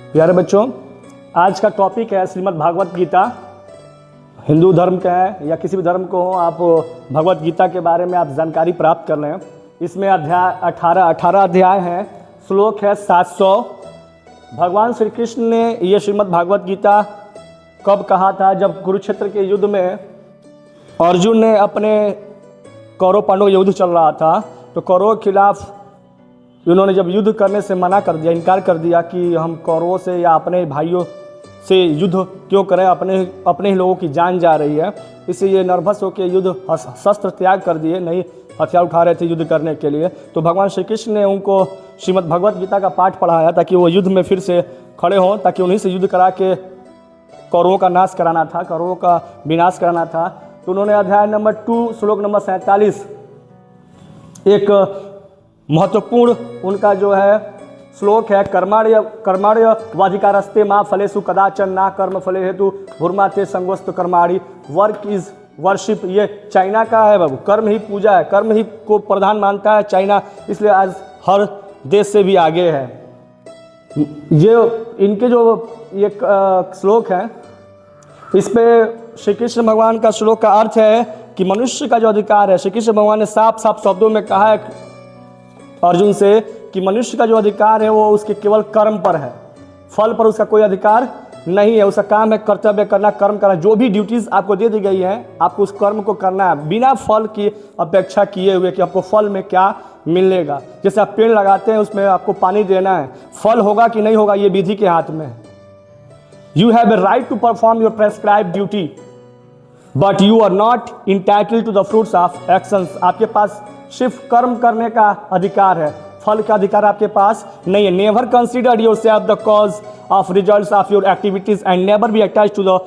प्यारे बच्चों, आज का टॉपिक है श्रीमद् भागवत गीता। हिंदू धर्म का है या किसी भी धर्म को हो, आप भगवत गीता के बारे में आप जानकारी प्राप्त कर लें। इसमें अध्याय 18 अध्याय हैं, श्लोक है 700। भगवान श्री कृष्ण ने ये श्रीमद् भागवत गीता कब कहा था? जब कुरुक्षेत्र के युद्ध में अर्जुन ने अपने कौरव पांडव युद्ध चल रहा था, तो कौरवों के खिलाफ उन्होंने जब युद्ध करने से मना कर दिया, इनकार कर दिया कि हम कौरवों से या अपने भाइयों से युद्ध क्यों करें, अपने ही लोगों की जान जा रही है, इसलिए ये नर्वस होकर युद्ध शस्त्र त्याग कर दिए, नहीं हथियार उठा रहे थे युद्ध करने के लिए। तो भगवान श्री कृष्ण ने उनको श्रीमद् भगवत गीता का पाठ पढ़ाया ताकि वो युद्ध में फिर से खड़े हों, ताकि उन्हीं से युद्ध करा के कौरवों का नाश कराना था, कौरवों का विनाश कराना था। तो उन्होंने अध्याय नंबर 2 श्लोक नंबर 47 एक महत्वपूर्ण उनका जो है श्लोक है, कर्माण्य वाधिकारस्ते माँ फलेषु कदाचन ना कर्म फले हेतु भूर्माते संगोस्त कर्माणि वर्क इज वर्शिप। ये चाइना का है बाबू, कर्म ही पूजा है, कर्म ही को प्रधान मानता है चाइना, इसलिए आज हर देश से भी आगे है। ये इनके जो ये श्लोक है, इस पे श्री कृष्ण भगवान का श्लोक का अर्थ है कि मनुष्य का जो अधिकार है, श्री कृष्ण भगवान ने साफ साफ शब्दों में कहा है अर्जुन से कि मनुष्य का जो अधिकार है वो उसके केवल कर्म पर है, फल पर उसका कोई अधिकार नहीं है। उसका काम है कर्तव्य करना, कर्म करना। जो भी ड्यूटीज आपको दे दी गई है, आपको उस कर्म को करना है बिना फल की अपेक्षा किए हुए कि आपको फल में क्या मिलेगा। जैसे आप पेड़ लगाते हैं, उसमें आपको पानी देना है, फल होगा कि नहीं होगा ये विधि के हाथ में है। You have a right to perform your prescribed duty but you are not entitled to the fruits of actions. आपके पास सिर्फ कर्म करने का अधिकार है, फल का अधिकार आपके पास नहीं है। Never consider yourself the cause of results of your activities and never be attached to the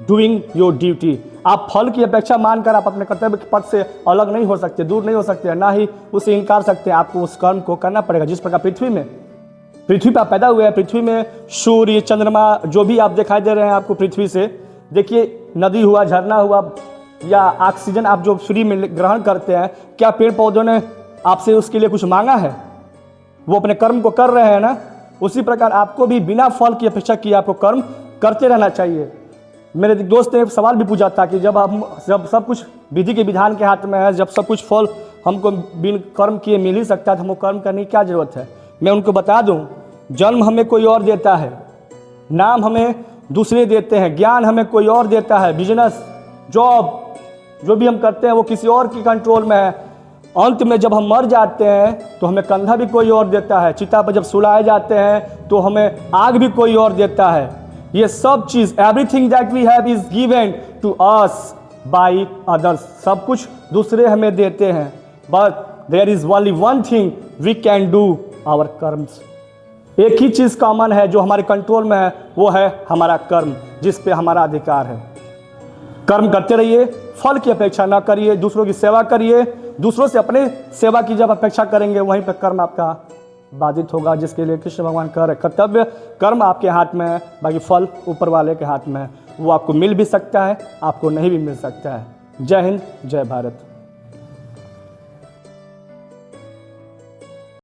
doing your duty. आप फल की अपेक्षा मानकर आप अपने कर्तव्य के पद से अलग नहीं हो सकते, दूर नहीं हो सकते, ना ही उससे इनकार सकते। आपको उस कर्म को करना पड़ेगा। जिस प्रकार पृथ्वी पर पैदा हुए हैं, पृथ्वी में सूर्य चंद्रमा जो भी आप दिखाई दे रहे हैं आपको पृथ्वी से, देखिए नदी हुआ, झरना हुआ या ऑक्सीजन आप जो फ्री में ग्रहण करते हैं, क्या पेड़ पौधों ने आपसे उसके लिए कुछ मांगा है? वो अपने कर्म को कर रहे हैं ना। उसी प्रकार आपको भी बिना फल की अपेक्षा किए आपको कर्म करते रहना चाहिए। मेरे दोस्त ने एक सवाल भी पूछा था कि जब सब कुछ विधि के विधान के हाथ में है, जब सब कुछ फल हमको बिन कर्म किए मिल ही सकता है, तो हमको कर्म करने की क्या जरूरत है? मैं उनको बता दूं, जन्म हमें कोई और देता है, नाम हमें दूसरे देते हैं, ज्ञान हमें कोई और देता है, बिजनेस जॉब जो भी हम करते हैं वो किसी और की कंट्रोल में है। अंत में जब हम मर जाते हैं तो हमें कंधा भी कोई और देता है, चिता पर जब सुलाए जाते हैं तो हमें आग भी कोई और देता है। ये सब चीज़, everything that we have is given to us by others. सब कुछ दूसरे हमें देते हैं, but there is only one thing we can do, our karmas. एक ही चीज़ कॉमन है जो हमारे कंट्रोल में है, वो है हमारा कर्म, जिस पे हमारा अधिकार है। कर्म करते रहिए, फल की अपेक्षा ना करिए, दूसरों की सेवा करिए। दूसरों से अपने सेवा की जब अपेक्षा करेंगे, वहीं पर कर्म आपका बाधित होगा, जिसके लिए कृष्ण भगवान कह रहे कर्तव्य कर्म आपके हाथ में है, बाकी फल ऊपर वाले के हाथ में है। वो आपको मिल भी सकता है, आपको नहीं भी मिल सकता है। जय हिंद, जय भारत।